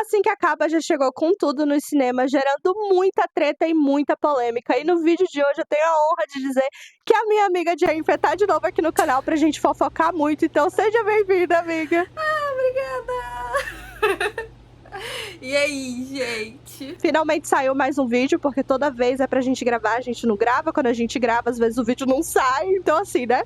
Assim que acaba já chegou com tudo nos cinemas, gerando muita treta e muita polêmica. E no vídeo de hoje eu tenho a honra de dizer que a minha amiga Jennifer tá de novo aqui no canal pra gente fofocar muito. Então seja bem-vinda, amiga. Obrigada! E aí, gente? Finalmente saiu mais um vídeo, porque toda vez é pra gente gravar, a gente não grava. Quando a gente grava, às vezes o vídeo não sai. Então assim, né?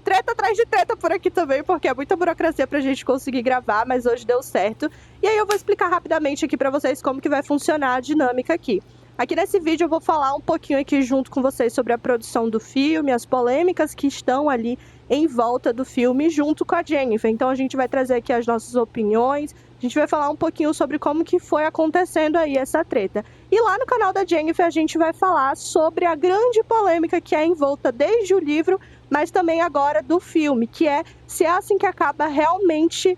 Treta atrás de treta por aqui também, porque é muita burocracia pra gente conseguir gravar, mas hoje deu certo. E aí eu vou explicar rapidamente aqui pra vocês como que vai funcionar a dinâmica aqui. Aqui nesse vídeo eu vou falar um pouquinho aqui junto com vocês sobre a produção do filme, as polêmicas que estão ali em volta do filme junto com a Jennifer. Então a gente vai trazer aqui as nossas opiniões, a gente vai falar um pouquinho sobre como que foi acontecendo aí essa treta. E lá no canal da Jennifer a gente vai falar sobre a grande polêmica que é em volta desde o livro, mas também agora do filme, que é se é assim que acaba realmente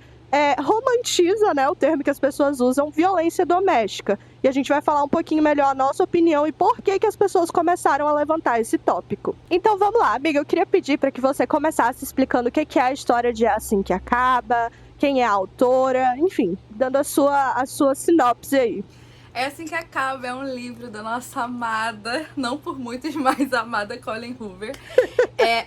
romantiza, né, o termo que as pessoas usam, violência doméstica. E a gente vai falar um pouquinho melhor a nossa opinião e por que as pessoas começaram a levantar esse tópico. Então vamos lá, amiga, eu queria pedir para que você começasse explicando o que é a história de É Assim Que Acaba, quem é a autora, enfim, dando a sua sinopse aí. É Assim Que Acaba é um livro da nossa amada, não por muitos, mas amada Colleen Hoover.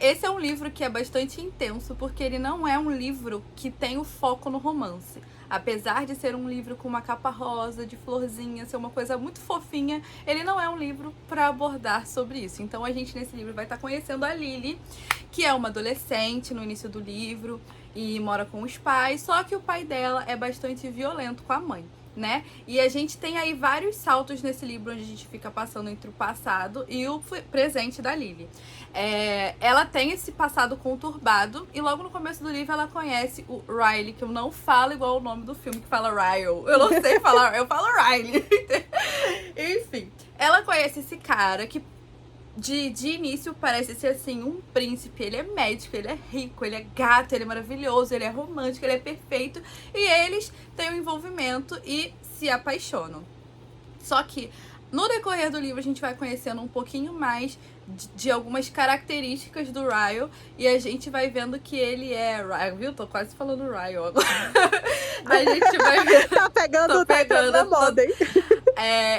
Esse é um livro que é bastante intenso, porque ele não é um livro que tem o foco no romance. Apesar de ser um livro com uma capa rosa, de florzinha, ser uma coisa muito fofinha, ele não é um livro para abordar sobre isso. Então a gente nesse livro vai estar conhecendo a Lily, que é uma adolescente no início do livro e mora com os pais, só que o pai dela é bastante violento com a mãe, né? E a gente tem aí vários saltos nesse livro onde a gente fica passando entre o passado e o presente da Lily. Ela tem esse passado conturbado e logo no começo do livro ela conhece o Riley, que eu não falo igual o nome do filme que fala Ryle. Eu não sei falar, eu falo Riley. Enfim, ela conhece esse cara que de início parece ser assim um príncipe. Ele é médico, ele é rico, ele é gato, ele é maravilhoso, ele é romântico, ele é perfeito. E eles têm um envolvimento e se apaixonam. Só que no decorrer do livro a gente vai conhecendo um pouquinho mais de algumas características do Ryle e a gente vai vendo que ele é... Viu? Tô quase falando Ryle agora. A gente vai ver... Tá pegando na moda, hein?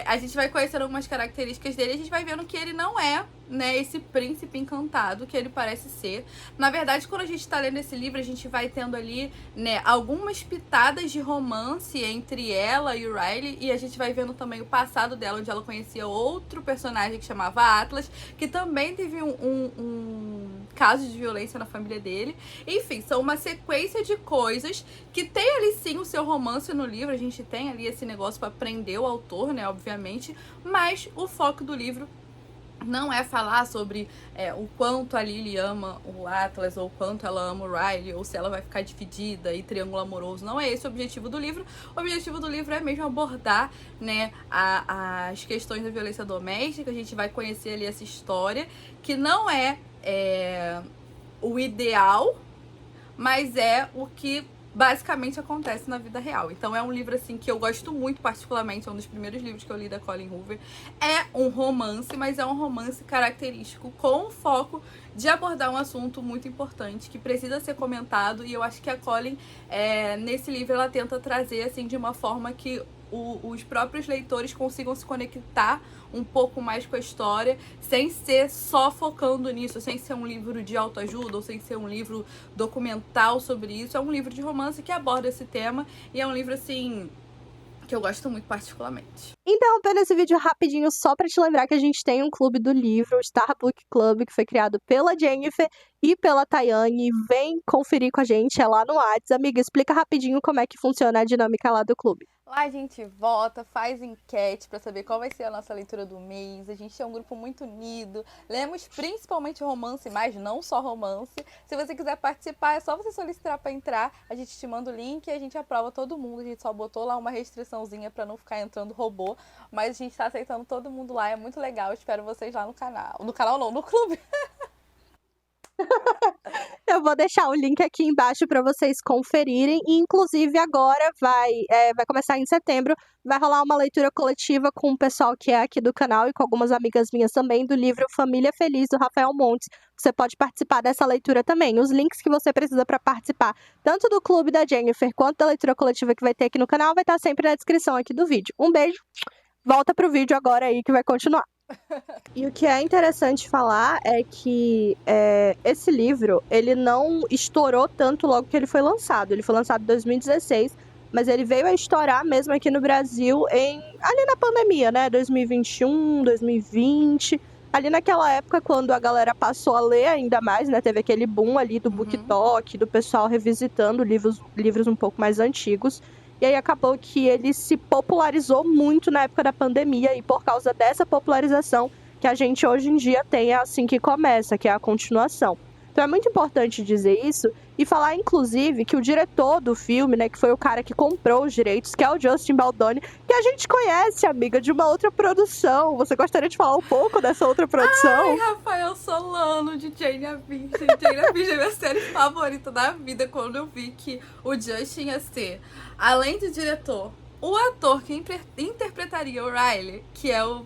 A gente vai conhecendo algumas características dele e a gente vai vendo que ele não é, né, esse príncipe encantado que ele parece ser. Na verdade, quando a gente tá lendo esse livro, a gente vai tendo ali, né, algumas pitadas de romance entre ela e o Riley, e a gente vai vendo também o passado dela, onde ela conhecia outro personagem que chamava Atlas, que também teve um caso de violência na família dele. Enfim, são uma sequência de coisas que tem ali sim o seu romance no livro, a gente tem ali esse negócio pra prender o autor, né, obviamente, mas o foco do livro não é falar sobre o quanto a Lily ama o Atlas, ou o quanto ela ama o Riley, ou se ela vai ficar dividida e triângulo amoroso. Não é esse o objetivo do livro. O objetivo do livro é mesmo abordar, né, as questões da violência doméstica. A gente vai conhecer ali essa história, que não é o ideal, mas é o que basicamente acontece na vida real. Então é um livro assim que eu gosto muito, particularmente, é um dos primeiros livros que eu li da Colleen Hoover. É um romance, mas é um romance característico com o foco de abordar um assunto muito importante que precisa ser comentado, e eu acho que a Colleen, nesse livro, ela tenta trazer assim de uma forma que os próprios leitores consigam se conectar um pouco mais com a história, sem ser só focando nisso, sem ser um livro de autoajuda ou sem ser um livro documental sobre isso. É um livro de romance que aborda esse tema e é um livro, assim, que eu gosto muito particularmente. Interrompendo esse vídeo rapidinho só pra te lembrar que a gente tem um clube do livro, o Star Book Club, que foi criado pela Jennifer e pela Tayane. Vem conferir com a gente, é lá no WhatsApp. Amiga, explica rapidinho como é que funciona a dinâmica lá do clube. Lá a gente vota, faz enquete pra saber qual vai ser a nossa leitura do mês. A gente é um grupo muito unido. Lemos principalmente romance, mas não só romance. Se você quiser participar, é só você solicitar pra entrar. A gente te manda o link e a gente aprova todo mundo. A gente só botou lá uma restriçãozinha pra não ficar entrando robô. Mas a gente tá aceitando todo mundo lá. É muito legal. Espero vocês lá no canal. No canal não, no clube. Eu vou deixar o link aqui embaixo para vocês conferirem. E, inclusive, agora vai começar em setembro. Vai rolar uma leitura coletiva com o pessoal que é aqui do canal e com algumas amigas minhas também, do livro Família Feliz, do Rafael Montes. Você pode participar dessa leitura também. Os links que você precisa para participar, tanto do Clube da Jennifer quanto da leitura coletiva que vai ter aqui no canal, vai estar sempre na descrição aqui do vídeo. Um beijo, volta pro vídeo agora aí que vai continuar. E o que é interessante falar é que esse livro, ele não estourou tanto logo que ele foi lançado. Ele foi lançado em 2016, mas ele veio a estourar mesmo aqui no Brasil ali na pandemia, né? 2021, 2020. Ali naquela época, quando a galera passou a ler ainda mais, né? Teve aquele boom ali do BookTok, do pessoal revisitando livros um pouco mais antigos. E aí acabou que ele se popularizou muito na época da pandemia, e por causa dessa popularização que a gente hoje em dia tem, é assim que começa, que é a continuação. Então é muito importante dizer isso e falar, inclusive, que o diretor do filme, né, que foi o cara que comprou os direitos, que é o Justin Baldoni, que a gente conhece, amiga, de uma outra produção. Você gostaria de falar um pouco dessa outra produção? Ai, Rafael Solano, de Jane a Virgem. Jane a Virgem é minha série favorita da vida, quando eu vi que o Justin ia ser, além do diretor, o ator que interpretaria o Riley, que é o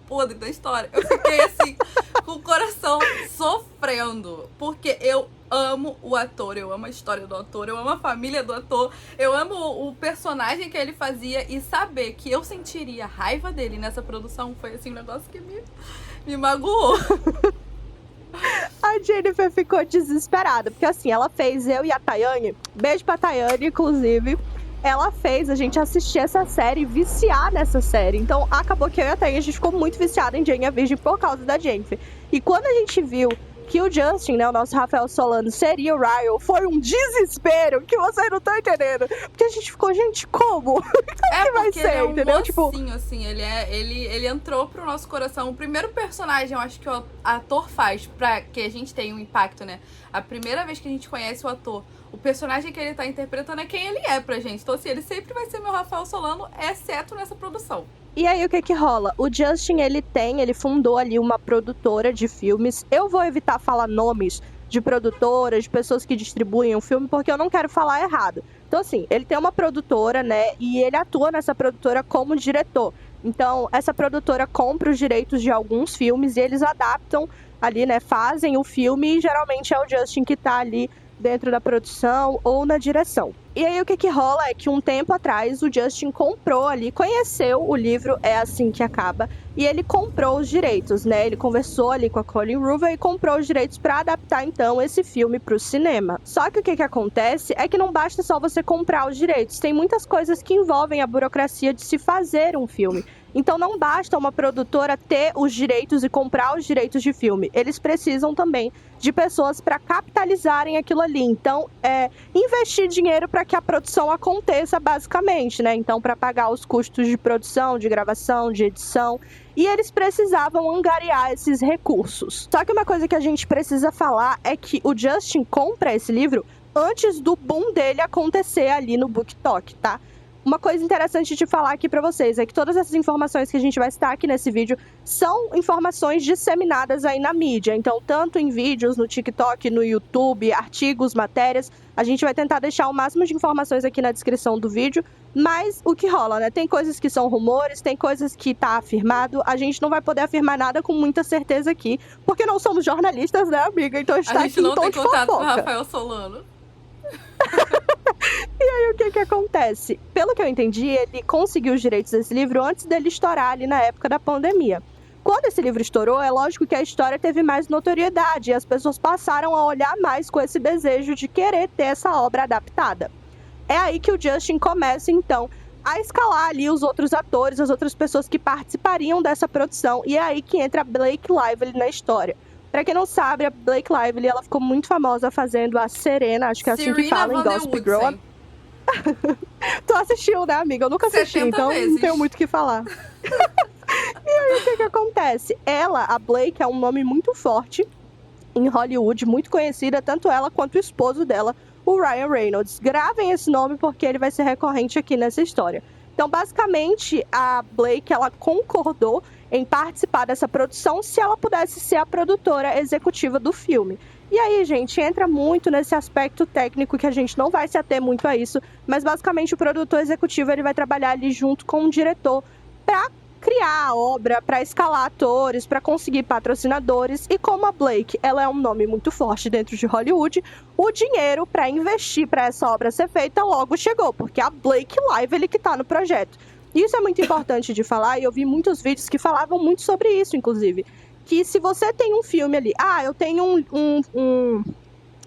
podre da história. Eu fiquei assim, com o coração sofrendo, porque eu amo o ator, eu amo a história do ator, eu amo a família do ator, eu amo o personagem que ele fazia, e saber que eu sentiria raiva dele nessa produção foi assim um negócio que me magoou. A Jennifer ficou desesperada, porque assim, ela fez eu e a Tayane, beijo pra Tayane, inclusive, ela fez a gente assistir essa série e viciar nessa série. Então acabou que eu e a Tayane, a gente ficou muito viciada em Jane a Virgem por causa da Jennifer. E quando a gente viu que o Justin, né, o nosso Rafael Solano, seria o Ryle, foi um desespero que vocês não estão entendendo. Porque a gente ficou, gente, como? Que vai ser, ele é um entendeu? mocinho, assim, ele entrou pro nosso coração. O primeiro personagem, eu acho que o ator faz pra que a gente tenha um impacto, né? A primeira vez que a gente conhece o ator, o personagem que ele tá interpretando é quem ele é pra gente. Então, assim, ele sempre vai ser meu Rafael Solano, exceto nessa produção. E aí, o que rola? O Justin, ele fundou ali uma produtora de filmes. Eu vou evitar falar nomes de produtoras, de pessoas que distribuem o filme, porque eu não quero falar errado. Então, assim, ele tem uma produtora, né, e ele atua nessa produtora como diretor. Então, essa produtora compra os direitos de alguns filmes e eles adaptam ali, né, fazem o filme, e geralmente é o Justin que tá ali dentro da produção ou na direção. E aí o que rola é que um tempo atrás o Justin comprou ali, conheceu o livro É Assim Que Acaba, e ele comprou os direitos, né? Ele conversou ali com a Colleen Hoover e comprou os direitos para adaptar então esse filme para o cinema. Só que o que acontece é que não basta só você comprar os direitos, tem muitas coisas que envolvem a burocracia de se fazer um filme. Então não basta uma produtora ter os direitos e comprar os direitos de filme. Eles precisam também de pessoas para capitalizarem aquilo ali. Então, investir dinheiro para que a produção aconteça, basicamente, né? Então, para pagar os custos de produção, de gravação, de edição. E eles precisavam angariar esses recursos. Só que uma coisa que a gente precisa falar é que o Justin compra esse livro antes do boom dele acontecer ali no BookTok, tá? Uma coisa interessante de falar aqui pra vocês é que todas essas informações que a gente vai citar aqui nesse vídeo são informações disseminadas aí na mídia. Então, tanto em vídeos, no TikTok, no YouTube, artigos, matérias, a gente vai tentar deixar o máximo de informações aqui na descrição do vídeo. Mas o que rola, né? Tem coisas que são rumores, tem coisas que tá afirmado. A gente não vai poder afirmar nada com muita certeza aqui, porque não somos jornalistas, né, amiga? Então a gente tá aqui em tom de fofoca. A gente não tem contato com o Rafael Solano. E aí, o que acontece? Pelo que eu entendi, ele conseguiu os direitos desse livro antes dele estourar ali na época da pandemia. Quando esse livro estourou, é lógico que a história teve mais notoriedade e as pessoas passaram a olhar mais com esse desejo de querer ter essa obra adaptada. É aí que o Justin começa, então, a escalar ali os outros atores, as outras pessoas que participariam dessa produção, e é aí que entra a Blake Lively na história. Pra quem não sabe, a Blake Lively, ela ficou muito famosa fazendo a Serena, acho que é assim que fala em Gossip Girl. Tu assistiu, né, amiga? Eu nunca assisti, então vezes. Não tenho muito o que falar. E aí, o que acontece? Ela, a Blake, é um nome muito forte em Hollywood, muito conhecida, tanto ela quanto o esposo dela, o Ryan Reynolds. Gravem esse nome porque ele vai ser recorrente aqui nessa história. Então, basicamente, a Blake, ela concordou em participar dessa produção se ela pudesse ser a produtora executiva do filme. E aí, gente, entra muito nesse aspecto técnico que a gente não vai se ater muito a isso, mas basicamente o produtor executivo ele vai trabalhar ali junto com o diretor para criar a obra, para escalar atores, para conseguir patrocinadores. E como a Blake, ela é um nome muito forte dentro de Hollywood, o dinheiro para investir para essa obra ser feita logo chegou, porque a Blake Lively que tá no projeto. E isso é muito importante de falar, e eu vi muitos vídeos que falavam muito sobre isso, inclusive. Que se você tem um filme ali, eu tenho um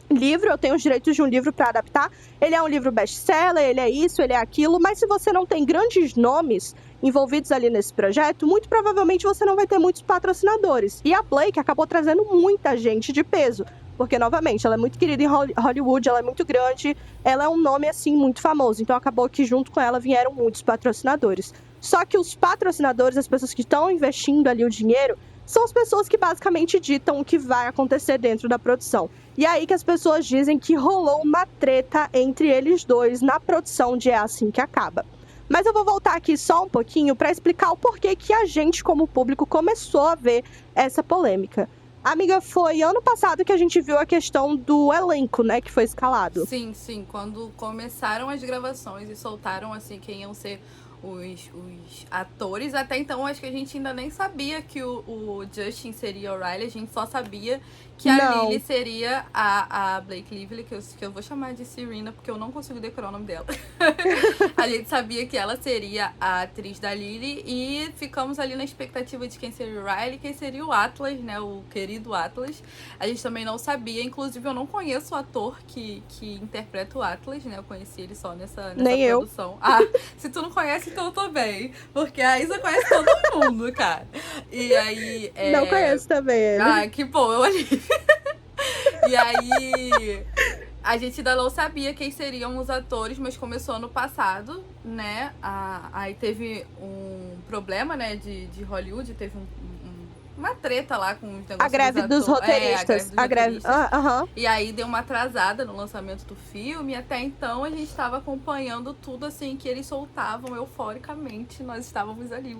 livro, eu tenho os direitos de um livro para adaptar, ele é um livro best-seller, ele é isso, ele é aquilo, mas se você não tem grandes nomes envolvidos ali nesse projeto, muito provavelmente você não vai ter muitos patrocinadores. E a Blake acabou trazendo muita gente de peso, porque, novamente, ela é muito querida em Hollywood, ela é muito grande, ela é um nome, assim, muito famoso. Então, acabou que, junto com ela, vieram muitos patrocinadores. Só que os patrocinadores, as pessoas que estão investindo ali o dinheiro, são as pessoas que basicamente ditam o que vai acontecer dentro da produção. E é aí que as pessoas dizem que rolou uma treta entre eles dois na produção de É Assim Que Acaba. Mas eu vou voltar aqui só um pouquinho para explicar o porquê que a gente, como público, começou a ver essa polêmica. Amiga, foi ano passado que a gente viu a questão do elenco, né, que foi escalado. Sim, quando começaram as gravações e soltaram, assim, quem iam ser os atores. Até então, acho que a gente ainda nem sabia que o Justin seria o Riley, a gente só sabia que a Lily seria a Blake Lively, que eu vou chamar de Serena, porque eu não consigo decorar o nome dela. A gente sabia que ela seria a atriz da Lily e ficamos ali na expectativa de quem seria o Riley, quem seria o Atlas, né, o querido Atlas. A gente também não sabia, inclusive eu não conheço o ator que interpreta o Atlas, né, eu conheci ele só nessa Nem produção. Se tu não conhece, então eu tô bem, porque a Isa conhece todo mundo, cara. E aí... Não conheço também ele. Que bom, eu ali. E aí, a gente ainda não sabia quem seriam os atores, mas começou ano passado, né? Aí teve um problema, né, de Hollywood, teve uma treta lá com os negócios a greve dos roteiristas. A greve dos roteiristas. E aí deu uma atrasada no lançamento do filme. E até então a gente estava acompanhando tudo assim que eles soltavam euforicamente. Nós estávamos ali.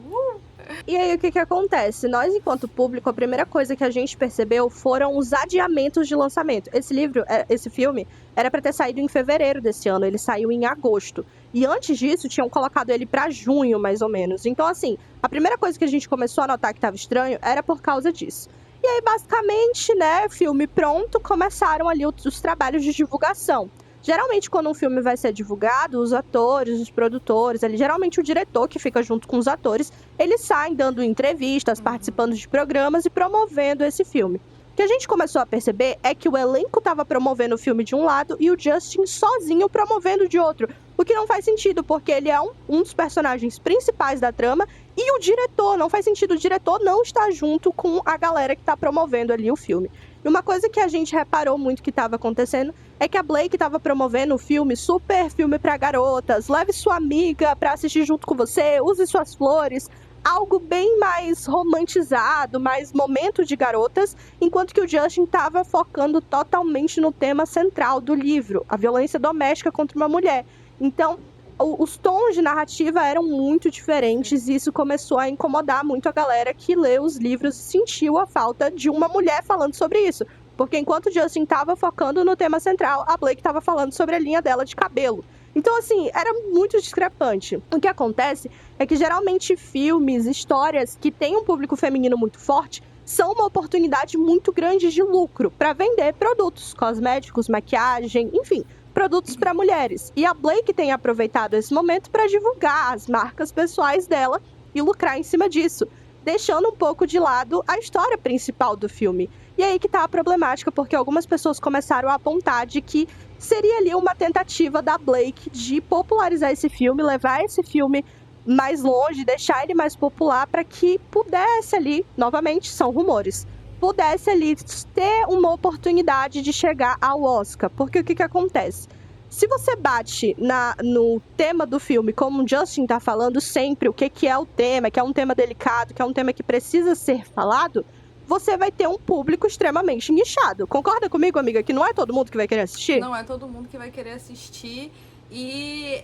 E aí o que acontece? Nós, enquanto público, a primeira coisa que a gente percebeu foram os adiamentos de lançamento. Esse filme, era para ter saído em fevereiro desse ano. Ele saiu em agosto. E antes disso, tinham colocado ele para junho, mais ou menos. Então, assim, a primeira coisa que a gente começou a notar que estava estranho era por causa disso. E aí, basicamente, né, filme pronto, começaram ali os trabalhos de divulgação. Geralmente, quando um filme vai ser divulgado, os atores, os produtores, ali, geralmente o diretor que fica junto com os atores, eles saem dando entrevistas, participando de programas e promovendo esse filme. O que a gente começou a perceber é que o elenco estava promovendo o filme de um lado e o Justin sozinho promovendo de outro. O que não faz sentido, porque ele é um dos personagens principais da trama e o diretor, não faz sentido, o diretor não está junto com a galera que está promovendo ali o filme. E uma coisa que a gente reparou muito que estava acontecendo é que a Blake estava promovendo o filme, super filme para garotas, leve sua amiga para assistir junto com você, use suas flores, algo bem mais romantizado, mais momento de garotas, enquanto que o Justin estava focando totalmente no tema central do livro, a violência doméstica contra uma mulher. Então, os tons de narrativa eram muito diferentes e isso começou a incomodar muito a galera que lê os livros e sentiu a falta de uma mulher falando sobre isso. Porque enquanto o Justin estava focando no tema central, a Blake estava falando sobre a linha dela de cabelo. Então, assim, era muito discrepante. O que acontece é que, geralmente, filmes, histórias que têm um público feminino muito forte são uma oportunidade muito grande de lucro para vender produtos cosméticos, maquiagem, enfim, produtos para mulheres. E a Blake tem aproveitado esse momento para divulgar as marcas pessoais dela e lucrar em cima disso, deixando um pouco de lado a história principal do filme. E aí que tá a problemática, porque algumas pessoas começaram a apontar de que seria ali uma tentativa da Blake de popularizar esse filme, levar esse filme mais longe, deixar ele mais popular para que pudesse ali, novamente, são rumores, pudesse ali ter uma oportunidade de chegar ao Oscar. Porque o que acontece? Se você bate no tema do filme, como o Justin tá falando sempre, o que é o tema, que é um tema delicado, que é um tema que precisa ser falado, você vai ter um público extremamente nichado. Concorda comigo, amiga, que não é todo mundo que vai querer assistir? Não é todo mundo que vai querer assistir. E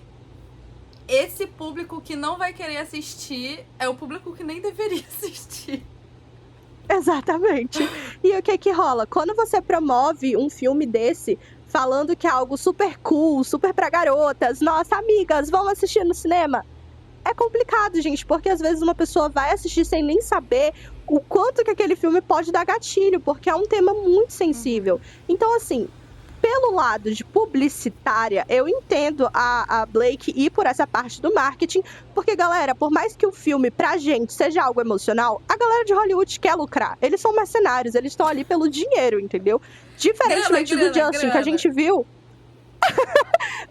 esse público que não vai querer assistir é o público que nem deveria assistir. Exatamente. E o que que rola? Quando você promove um filme desse, falando que é algo super cool, super pra garotas, nossa, amigas, vamos assistir no cinema. É complicado, gente, porque às vezes uma pessoa vai assistir sem nem saber o quanto que aquele filme pode dar gatilho, porque é um tema muito sensível. Então, assim, pelo lado de publicitária, eu entendo a Blake ir por essa parte do marketing, porque, galera, por mais que o filme, pra gente, seja algo emocional, a galera de Hollywood quer lucrar. Eles são mercenários, eles estão ali pelo dinheiro, entendeu? Diferentemente do Justin, que a gente viu...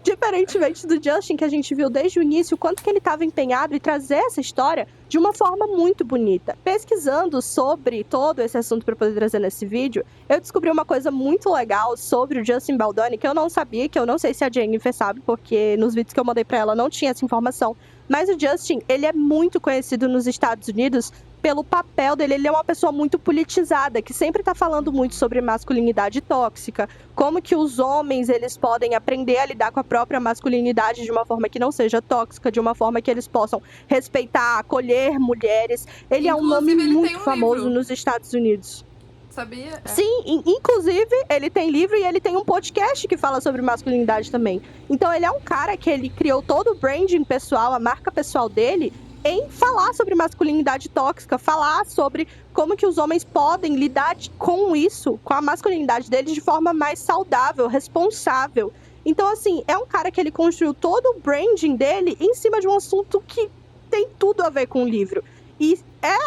Diferentemente do Justin, que a gente viu desde o início, o quanto que ele estava empenhado em trazer essa história de uma forma muito bonita. Pesquisando sobre todo esse assunto para poder trazer nesse vídeo, eu descobri uma coisa muito legal sobre o Justin Baldoni, que eu não sabia, que eu não sei se a Jennifer sabe, porque nos vídeos que eu mandei para ela não tinha essa informação. Mas o Justin, ele é muito conhecido nos Estados Unidos pelo papel dele. Ele é uma pessoa muito politizada, que sempre tá falando muito sobre masculinidade tóxica, como que os homens, eles podem aprender a lidar com a própria masculinidade de uma forma que não seja tóxica, de uma forma que eles possam respeitar, acolher mulheres. Ele é um nome muito famoso nos Estados Unidos. Sabia? Sim, inclusive ele tem livro e ele tem um podcast que fala sobre masculinidade também. Então ele é um cara que ele criou todo o branding pessoal, a marca pessoal dele, em falar sobre masculinidade tóxica, falar sobre como que os homens podem lidar com isso, com a masculinidade deles de forma mais saudável, responsável. Então, assim, é um cara que ele construiu todo o branding dele em cima de um assunto que tem tudo a ver com o livro. E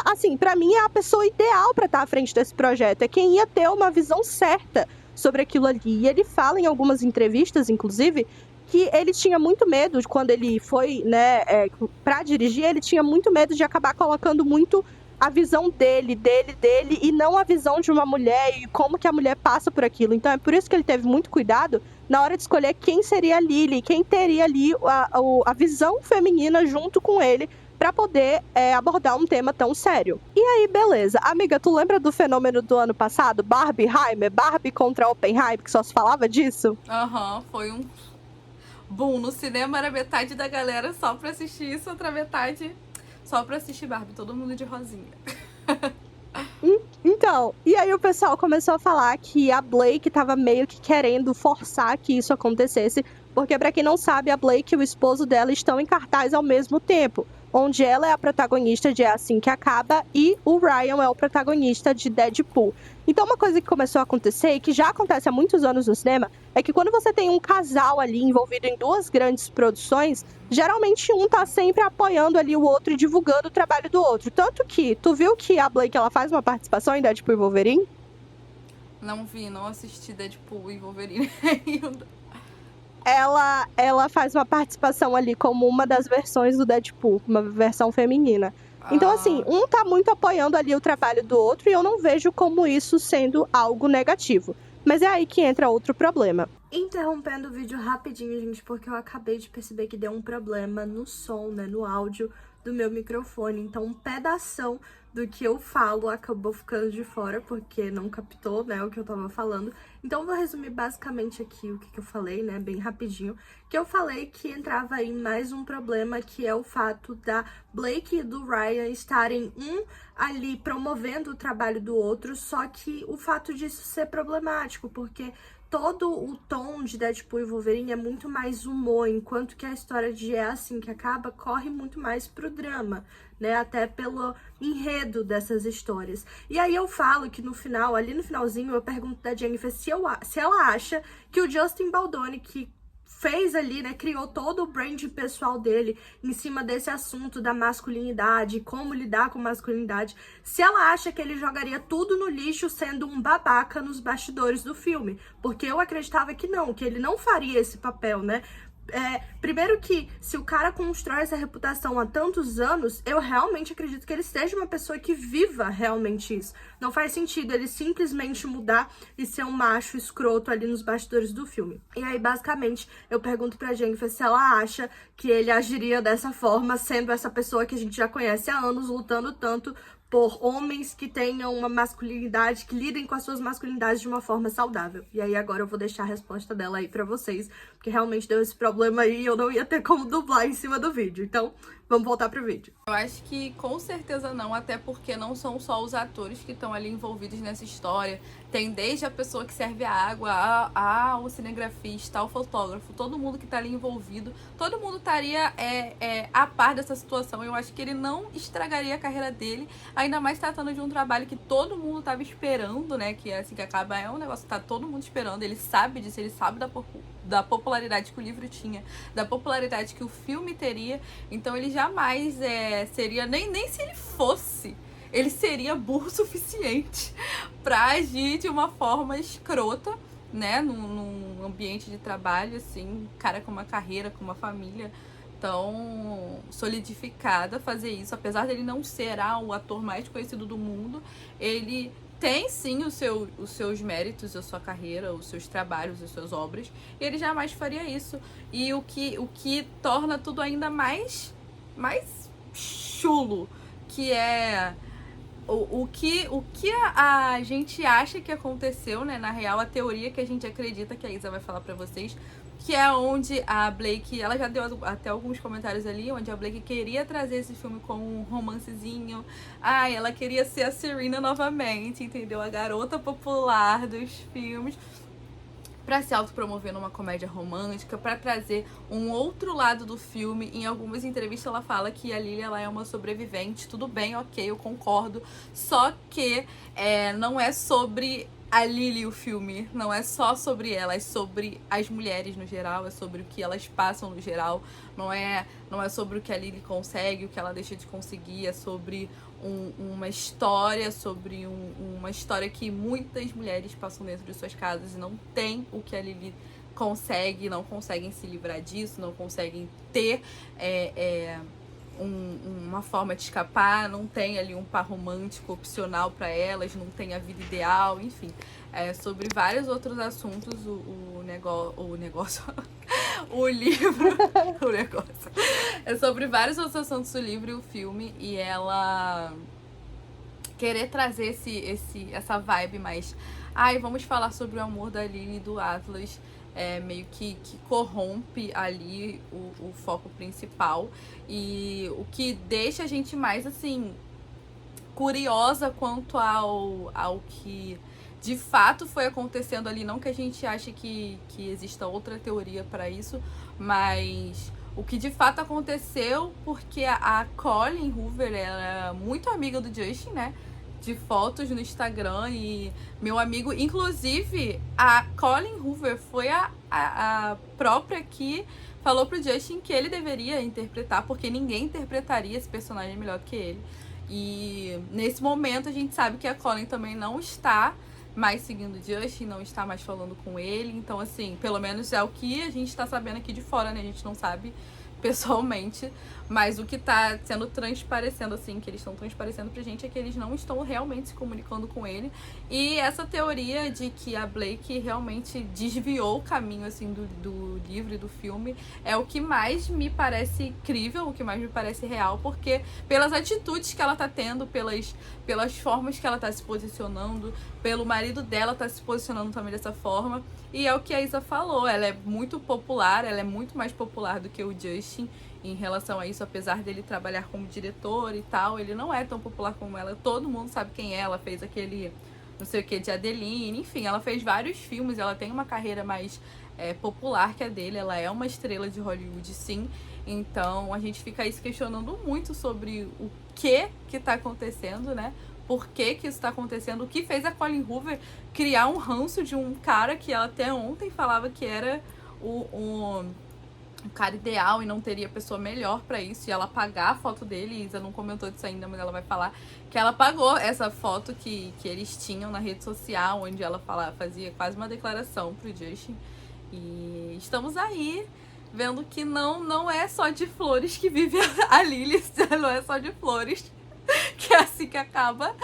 assim, pra mim é a pessoa ideal pra estar à frente desse projeto, é quem ia ter uma visão certa sobre aquilo ali. E ele fala em algumas entrevistas, inclusive, que ele tinha muito medo, quando ele foi, né, pra dirigir, ele tinha muito medo de acabar colocando muito a visão dele, e não a visão de uma mulher e como que a mulher passa por aquilo. Então é por isso que ele teve muito cuidado na hora de escolher quem seria a Lily, quem teria ali a visão feminina junto com ele, pra poder abordar um tema tão sério. E aí, beleza. Amiga, tu lembra do fenômeno do ano passado? Barbieheimer? Barbie contra Oppenheimer, que só se falava disso? Aham, foi um boom. No cinema era metade da galera só pra assistir isso, outra metade só pra assistir Barbie. Todo mundo de rosinha. Então, e aí o pessoal começou a falar que a Blake tava meio que querendo forçar que isso acontecesse, porque pra quem não sabe, a Blake e o esposo dela estão em cartaz ao mesmo tempo, onde ela é a protagonista de É Assim Que Acaba e o Ryan é o protagonista de Deadpool. Então uma coisa que começou a acontecer, e que já acontece há muitos anos no cinema, é que quando você tem um casal ali envolvido em duas grandes produções, geralmente um tá sempre apoiando ali o outro e divulgando o trabalho do outro. Tanto que, tu viu que a Blake, ela faz uma participação em Deadpool e Wolverine? Não vi, não assisti Deadpool e Wolverine ainda. Ela faz uma participação ali como uma das versões do Deadpool, uma versão feminina. Então, assim, um tá muito apoiando ali o trabalho do outro e eu não vejo como isso sendo algo negativo. Mas é aí que entra outro problema. Interrompendo o vídeo rapidinho, gente, porque eu acabei de perceber que deu um problema no som, né, no áudio do meu microfone. Então, um pedação do que eu falo acabou ficando de fora, porque não captou, né, o que eu tava falando. Então, eu vou resumir basicamente aqui o que eu falei, né, bem rapidinho. Que eu falei que entrava aí mais um problema, que é o fato da Blake e do Ryan estarem ali promovendo o trabalho do outro, só que o fato disso ser problemático, porque todo o tom de Deadpool e Wolverine é muito mais humor, enquanto que a história de É Assim Que Acaba corre muito mais pro drama, né? Até pelo enredo dessas histórias. E aí eu falo que no final, ali no finalzinho, eu pergunto da Jennifer se ela acha que o Justin Baldoni, que fez ali, né, criou todo o branding pessoal dele em cima desse assunto da masculinidade, como lidar com masculinidade, se ela acha que ele jogaria tudo no lixo sendo um babaca nos bastidores do filme, porque eu acreditava que não, que ele não faria esse papel, né? Primeiro que, se o cara constrói essa reputação há tantos anos, eu realmente acredito que ele seja uma pessoa que viva realmente isso. Não faz sentido ele simplesmente mudar e ser um macho escroto ali nos bastidores do filme. E aí, basicamente, eu pergunto pra Jennifer se ela acha que ele agiria dessa forma, sendo essa pessoa que a gente já conhece há anos, lutando tanto por homens que tenham uma masculinidade, que lidem com as suas masculinidades de uma forma saudável. E aí agora eu vou deixar a resposta dela aí pra vocês, porque realmente deu esse problema aí e eu não ia ter como dublar em cima do vídeo. Então, vamos voltar pro vídeo. Eu acho que com certeza não, até porque não são só os atores que estão ali envolvidos nessa história. Tem desde a pessoa que serve a água, ao cinegrafista, ao fotógrafo, todo mundo que tá ali envolvido. Todo mundo estaria a par dessa situação. Eu acho que ele não estragaria a carreira dele, ainda mais tratando de um trabalho que todo mundo tava esperando, né? Que assim que acaba é um negócio que tá todo mundo esperando. Ele sabe disso, ele sabe da popularidade que o livro tinha, da popularidade que o filme teria. Então ele jamais seria, nem se ele fosse, ele seria burro o suficiente pra agir de uma forma escrota, né, num ambiente de trabalho, assim, cara com uma carreira, com uma família tão solidificada, fazer isso. Apesar dele não ser o ator mais conhecido do mundo, ele tem sim os seus méritos, a sua carreira, os seus trabalhos, as suas obras, e ele jamais faria isso. E o que torna tudo ainda mais chulo, que é o que a gente acha que aconteceu, né? Na real, a teoria que a gente acredita, que a Isa vai falar pra vocês, que é onde a Blake, ela já deu até alguns comentários ali, onde a Blake queria trazer esse filme como um romancezinho. Ela queria ser a Serena novamente, entendeu? A garota popular dos filmes, pra se autopromover numa comédia romântica, pra trazer um outro lado do filme. Em algumas entrevistas ela fala que a Lily, ela é uma sobrevivente. Tudo bem, ok, eu concordo. Só que não é sobre a Lily o filme, não é só sobre ela, é sobre as mulheres no geral, é sobre o que elas passam no geral. Não é sobre o que a Lily consegue, o que ela deixa de conseguir, é sobre uma história, sobre uma história que muitas mulheres passam dentro de suas casas e não tem o que a Lily consegue, não conseguem se livrar disso, não conseguem ter uma forma de escapar, não tem ali um par romântico opcional para elas, não tem a vida ideal, enfim. Sobre vários outros assuntos, o negócio, o livro, o negócio. É sobre vários outros assuntos do livro e o filme, e ela querer trazer essa vibe mais... vamos falar sobre o amor da Lily e do Atlas, meio que corrompe ali o foco principal, e o que deixa a gente mais, assim, curiosa quanto ao que de fato foi acontecendo ali. Não que a gente ache que exista outra teoria para isso, mas o que de fato aconteceu, porque a Colleen Hoover era muito amiga do Justin, né? De fotos no Instagram, e meu amigo, inclusive a Colleen Hoover foi a própria que falou pro Justin que ele deveria interpretar, porque ninguém interpretaria esse personagem melhor que ele. E nesse momento a gente sabe que a Colleen também não está mais seguindo o Justin, não está mais falando com ele. Então, assim, pelo menos é o que a gente tá sabendo aqui de fora, né? A gente não sabe pessoalmente, mas o que tá sendo transparecendo, assim, que eles estão transparecendo pra gente, é que eles não estão realmente se comunicando com ele. E essa teoria de que a Blake realmente desviou o caminho, assim, do livro e do filme é o que mais me parece crível, o que mais me parece real, porque pelas atitudes que ela tá tendo, pelas formas que ela tá se posicionando, pelo marido dela tá se posicionando também dessa forma. E é o que a Isa falou, ela é muito popular, ela é muito mais popular do que o Justin em relação a isso, apesar dele trabalhar como diretor e tal, ele não é tão popular como ela. Todo mundo sabe quem é, ela fez aquele não sei o que de Adeline, enfim, ela fez vários filmes, ela tem uma carreira mais popular que a dele, ela é uma estrela de Hollywood, sim. Então a gente fica aí se questionando muito sobre o que tá acontecendo, né? Por que isso tá acontecendo? O que fez a Colleen Hoover criar um ranço de um cara que ela até ontem falava que era o cara ideal e não teria pessoa melhor pra isso, e ela apagar a foto dele. Isa não comentou disso ainda, mas ela vai falar que ela apagou essa foto que eles tinham na rede social, onde ela fazia quase uma declaração pro Justin. E estamos aí vendo que não é só de flores que vive a Lily, não é só de flores, que é assim que acaba.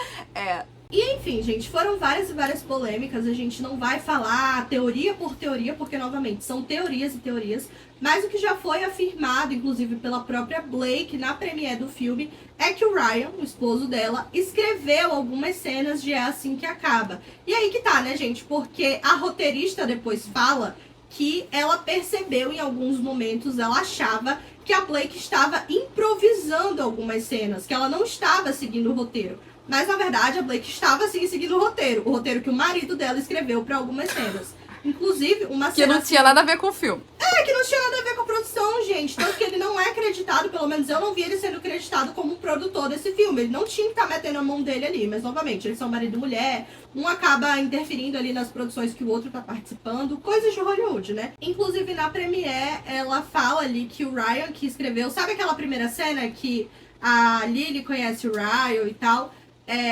E enfim, gente, foram várias e várias polêmicas. A gente não vai falar teoria por teoria, porque novamente são teorias e teorias. Mas o que já foi afirmado, inclusive pela própria Blake na premiere do filme, é que o Ryan, o esposo dela, escreveu algumas cenas de É Assim Que Acaba. E aí que tá, né, gente? Porque a roteirista depois fala que ela percebeu em alguns momentos, ela achava que a Blake estava improvisando algumas cenas, que ela não estava seguindo o roteiro. Mas, na verdade, a Blake estava, sim, seguindo o roteiro que o marido dela escreveu para algumas cenas. Inclusive, uma Que cena... não tinha nada a ver com o filme. Que não tinha nada a ver com a produção, gente. Tanto que ele não é acreditado, pelo menos eu não vi ele sendo acreditado como produtor desse filme. Ele não tinha que estar metendo a mão dele ali. Mas, novamente, eles são marido e mulher. Um acaba interferindo ali nas produções que o outro tá participando. Coisas de Hollywood, né? Inclusive, na premiere, ela fala ali que o Ryan, que escreveu... Sabe aquela primeira cena que a Lily conhece o Ryan e tal?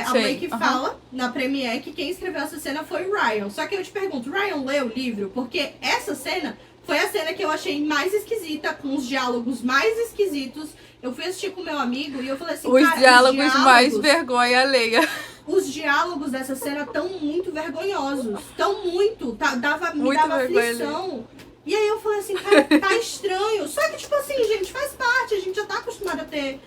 A Blake fala na premiere que quem escreveu essa cena foi o Ryan. Só que eu te pergunto, Ryan leu o livro? Porque essa cena foi a cena que eu achei mais esquisita, com os diálogos mais esquisitos. Eu fui assistir com meu amigo e eu falei assim, os diálogos mais vergonha alheia. Os diálogos dessa cena estão muito vergonhosos. Estão muito. Me dava aflição. E aí eu falei assim, cara, tá estranho. Só que, tipo assim, gente, faz parte. A gente já tá acostumado a ter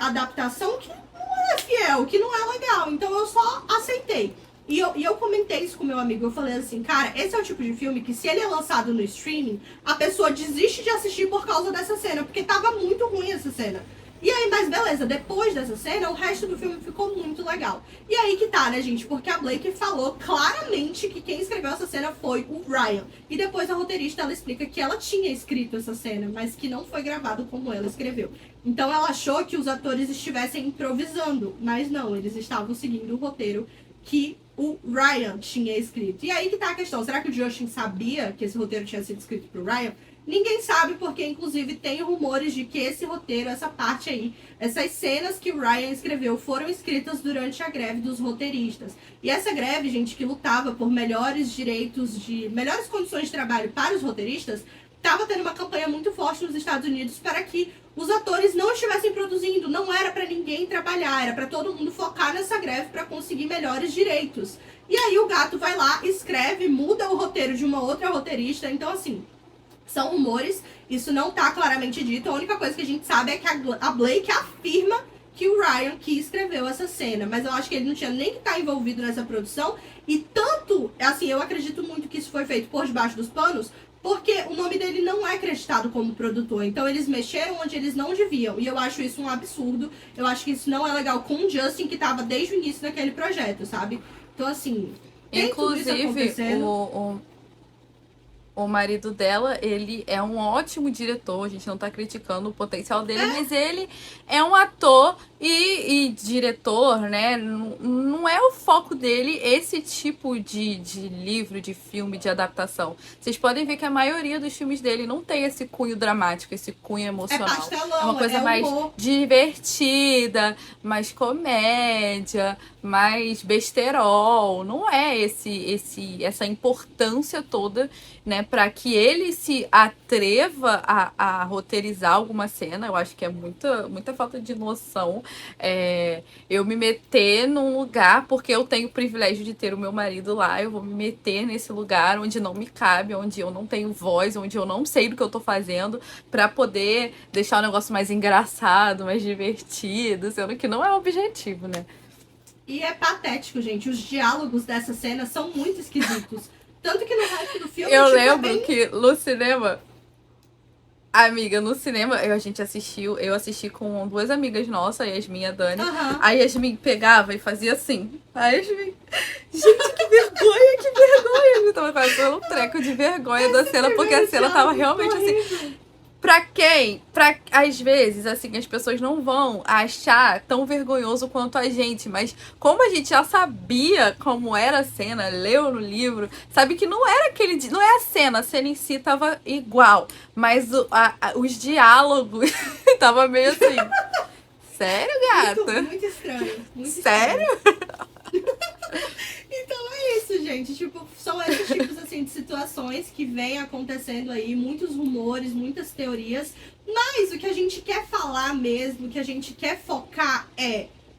adaptação que não é fiel, que não é legal. Então eu só aceitei. E eu comentei isso com meu amigo. Eu falei assim, cara, esse é o tipo de filme que se ele é lançado no streaming, a pessoa desiste de assistir por causa dessa cena. Porque tava muito ruim essa cena. E aí, mas beleza, depois dessa cena, o resto do filme ficou muito legal. E aí que tá, né, gente? Porque a Blake falou claramente que quem escreveu essa cena foi o Ryan. E depois a roteirista, ela explica que ela tinha escrito essa cena, mas que não foi gravado como ela escreveu. Então ela achou que os atores estivessem improvisando, mas não, eles estavam seguindo o roteiro que o Ryan tinha escrito. E aí que tá a questão, será que o Justin sabia que esse roteiro tinha sido escrito pro Ryan? Ninguém sabe, porque inclusive tem rumores de que esse roteiro, essa parte aí, essas cenas que o Ryan escreveu foram escritas durante a greve dos roteiristas. E essa greve, gente, que lutava por melhores direitos, melhores condições de trabalho para os roteiristas, estava tendo uma campanha muito forte nos Estados Unidos para que os atores não estivessem produzindo. Não era para ninguém trabalhar, era para todo mundo focar nessa greve para conseguir melhores direitos. E aí o gato vai lá, escreve, muda o roteiro de uma outra roteirista. Então, assim, são rumores, isso não tá claramente dito. A única coisa que a gente sabe é que a Blake afirma que o Ryan que escreveu essa cena. Mas eu acho que ele não tinha nem que estar envolvido nessa produção. E tanto, assim, eu acredito muito que isso foi feito por debaixo dos panos, porque o nome dele não é acreditado como produtor. Então eles mexeram onde eles não deviam. E eu acho isso um absurdo. Eu acho que isso não é legal com o Justin, que tava desde o início daquele projeto, sabe? Então, assim, tem inclusive, tudo isso acontecendo. O marido dela, ele é um ótimo diretor, a gente não tá criticando o potencial dele, mas ele é um ator e diretor, né? Não é o foco dele esse tipo de livro, de filme, de adaptação. Vocês podem ver que a maioria dos filmes dele não tem esse cunho dramático, esse cunho emocional. É pastelão, é uma coisa mais divertida, mais comédia, mais besterol. Não é essa importância toda, né, para que ele se atreva a roteirizar alguma cena. Eu acho que é muita falta de noção. Eu me meter num lugar, porque eu tenho o privilégio de ter o meu marido lá, eu vou me meter nesse lugar onde não me cabe, onde eu não tenho voz, onde eu não sei do que eu tô fazendo, pra poder deixar o negócio mais engraçado, mais divertido, sendo que não é o objetivo, né? E é patético, gente. Os diálogos dessa cena são muito esquisitos. Tanto que no resto do filme... Eu lembro que no cinema... Amiga, no cinema, eu assisti com duas amigas nossas, a Yasmin e a Dani. A Yasmin pegava e fazia assim. A Yasmin... Gente, que vergonha, que vergonha. Eu tava fazendo um treco de vergonha da cena, porque a cena tava realmente assim... Às vezes, assim, as pessoas não vão achar tão vergonhoso quanto a gente, mas como a gente já sabia como era a cena, leu no livro, sabe que não era não é a cena em si tava igual, mas os diálogos tava meio assim, sério, gata? Muito estranho. Sério? Então é isso, gente. Tipo, são esses tipos assim de situações que vem acontecendo aí, muitos rumores, muitas teorias. Mas o que a gente quer falar mesmo, o que a gente quer focar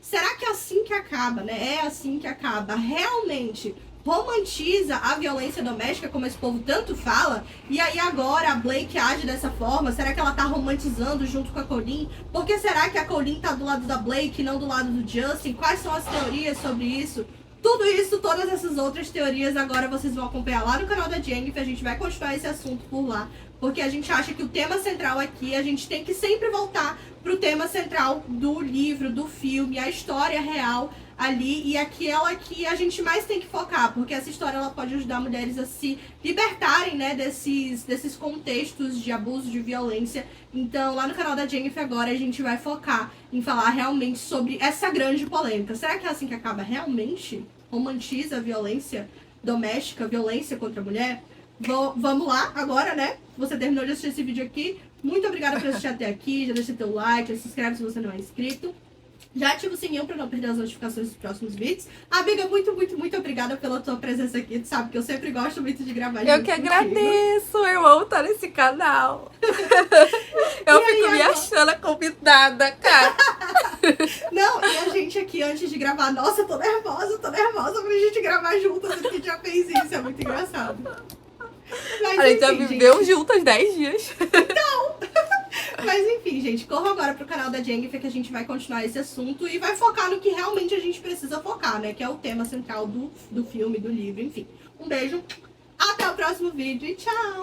será que é assim que acaba, né? É assim que acaba. Realmente romantiza a violência doméstica, como esse povo tanto fala, e aí agora a Blake age dessa forma? Será que ela tá romantizando junto com a Colleen? Por que será que a Colleen tá do lado da Blake e não do lado do Justin? Quais são as teorias sobre isso? Tudo isso, todas essas outras teorias, agora vocês vão acompanhar lá no canal da Jennifer. A gente vai continuar esse assunto por lá, porque a gente acha que o tema central aqui, a gente tem que sempre voltar pro tema central do livro, do filme, a história real ali, e aquela que a gente mais tem que focar, porque essa história ela pode ajudar mulheres a se libertarem, né, desses contextos de abuso, de violência. Então, lá no canal da Jennifer agora a gente vai focar em falar realmente sobre essa grande polêmica. Será que é assim que acaba realmente? Romantiza a violência doméstica, a violência contra a mulher? Vamos lá agora, né? Você terminou de assistir esse vídeo aqui. Muito obrigada por assistir até aqui. Já deixa teu like, já se inscreve se você não é inscrito. Já ativa o sininho pra não perder as notificações dos próximos vídeos. Amiga, muito, muito, muito obrigada pela tua presença aqui. Tu sabe que eu sempre gosto muito de gravar junto Eu que agradeço, eu amo estar nesse canal. Eu fico me achando a convidada, cara. Não, e a gente aqui, antes de gravar, nossa, tô nervosa pra gente gravar juntas. A gente já fez isso, é muito engraçado. Mas, A gente já enfim, viveu juntas 10 dias. Mas enfim, gente, corra agora pro canal da Jennifer que a gente vai continuar esse assunto e vai focar no que realmente a gente precisa focar, né? Que é o tema central do filme, do livro, enfim. Um beijo, até o próximo vídeo e tchau!